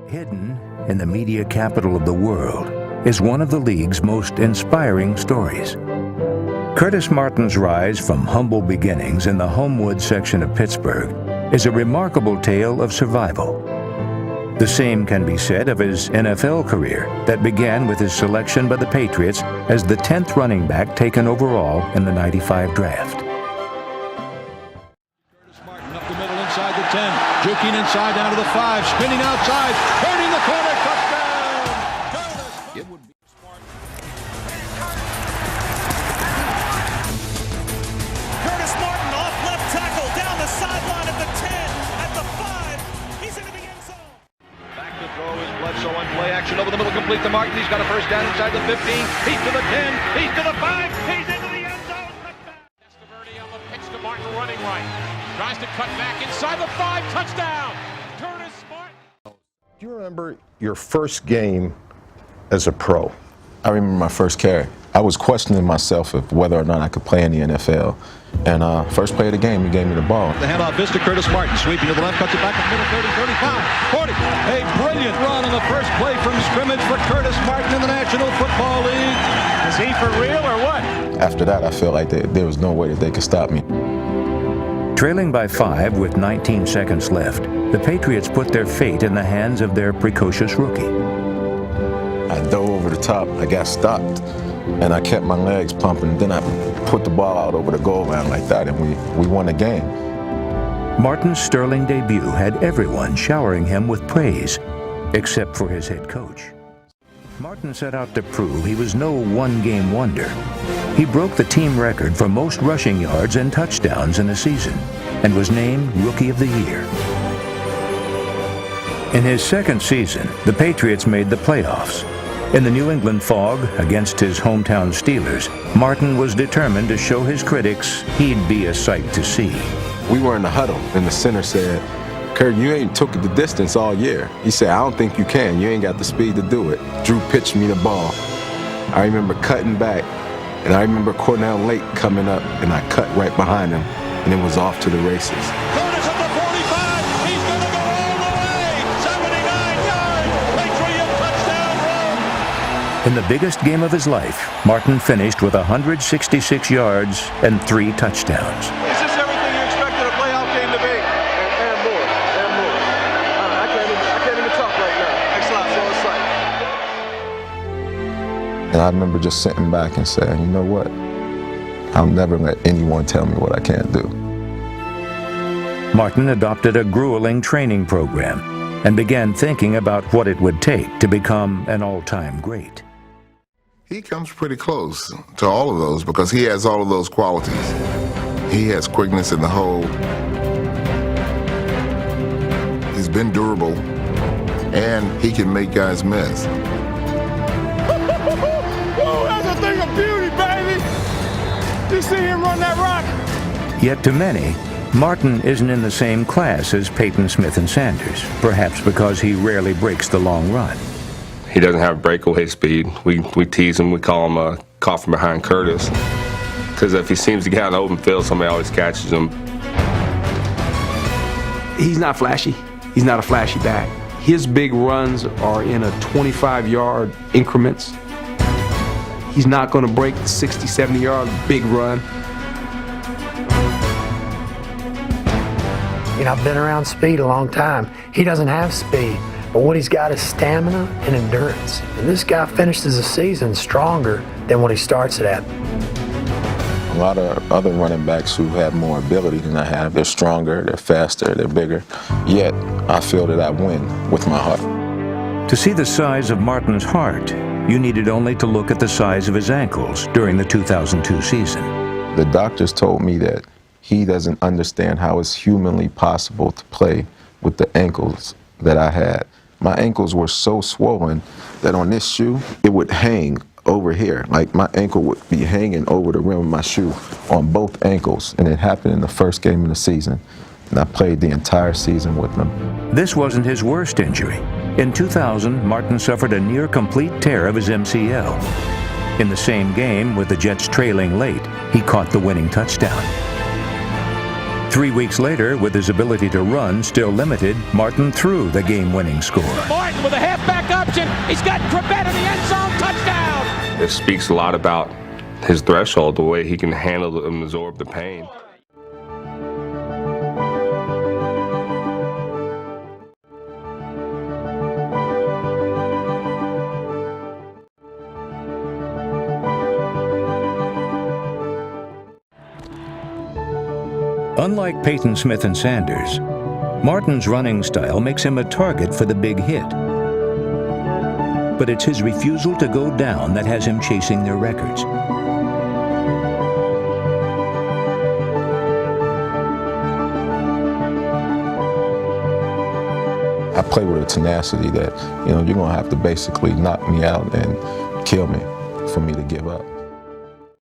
Hidden in the media capital of the world is one of the league's most inspiring stories. Curtis Martin's rise from humble beginnings in the Homewood section of Pittsburgh is a remarkable tale of survival. The same can be said of his NFL career that began with his selection by the Patriots as the 10th running back taken overall in the '95 draft. Curtis Martin up the middle inside the 10, juking inside down to the 5, spinning outside, turning the corner, touchdown! Curtis! It would be smart. Curtis Martin off left tackle, down the sideline at the 10, at the 5, he's into the end zone. Back to throw is Bledsoe on play action over the middle, complete to Martin. He's got a first down inside the 15. He's to the 10. He's to the 5. He's into the end zone. Testaverde on the pitch to Martin running right. Tries to cut back inside the 5. Touchdown. Curtis Martin. Do you remember your first game as a pro? I remember my first carry. I was questioning myself of whether or not I could play in the NFL. And first play of the game, he gave me the ball. The handoff is to Curtis Martin, sweeping to the left, cuts it back in the middle, 30, 35, 40. A brilliant run on the first play from scrimmage for Curtis Martin in the National Football League. Is he for real or what? After that, I felt like there was no way that they could stop me. Trailing by 5 with 19 seconds left, the Patriots put their fate in the hands of their precocious rookie. I dove over the top, I got stopped, and I kept my legs pumping. Then I put the ball out over the goal line like that, and we won the game. Martin's sterling debut had everyone showering him with praise, except for his head coach. Martin set out to prove he was no one-game wonder. He broke the team record for most rushing yards and touchdowns in a season, and was named Rookie of the Year. In his second season, the Patriots made the playoffs. In the New England fog against his hometown Steelers, Martin was determined to show his critics he'd be a sight to see. We were in the huddle, and the center said, "Kurt, you ain't took the distance all year." He said, "I don't think you can. You ain't got the speed to do it." Drew pitched me the ball. I remember cutting back, and I remember Cornell Lake coming up, and I cut right behind him, and it was off to the races. Curtis at the 45. He's going to go all the way. 79 yards. Patriot touchdown run. In the biggest game of his life, Martin finished with 166 yards and 3 touchdowns. Is this everything you expected a playoff game to be? And more. I can't even talk right now. Thanks a lot, so excited. And I remember just sitting back and saying, you know what? I'll never let anyone tell me what I can't do. Martin adopted a grueling training program and began thinking about what it would take to become an all-time great. He comes pretty close to all of those because he has all of those qualities. He has quickness in the hole. He's been durable, and he can make guys miss. Oh, that's a thing of beauty, baby! You see him run that rock? Yet to many, Martin isn't in the same class as Peyton Smith and Sanders, perhaps because he rarely breaks the long run. He doesn't have breakaway speed. We tease him, we call him a caught from behind Curtis. Because if he seems to get out in the open field, somebody always catches him. He's not flashy. He's not a flashy back. His big runs are in a 25-yard increments. He's not going to break the 60, 70-yard big run. You know, I've been around speed a long time. He doesn't have speed, but what he's got is stamina and endurance. And this guy finishes the season stronger than what he starts it at. A lot of other running backs who have more ability than I have, they're stronger, they're faster, they're bigger. Yet, I feel that I win with my heart. To see the size of Martin's heart, you needed only to look at the size of his ankles during the 2002 season. The doctors told me that he doesn't understand how it's humanly possible to play with the ankles that I had. My ankles were so swollen that on this shoe, it would hang over here. Like my ankle would be hanging over the rim of my shoe on both ankles. And it happened in the first game of the season. And I played the entire season with them. This wasn't his worst injury. In 2000, Martin suffered a near-complete tear of his MCL. In the same game, with the Jets trailing late, he caught the winning touchdown. 3 weeks later, with his ability to run still limited, Martin threw the game-winning score. Martin with a halfback option. He's got Corbett in the end zone. Touchdown. It speaks a lot about his threshold, the way he can handle and absorb the pain. Unlike Peyton Smith and Sanders, Martin's running style makes him a target for the big hit. But it's his refusal to go down that has him chasing their records. I play with a tenacity that, you're going to have to basically knock me out and kill me for me to give up.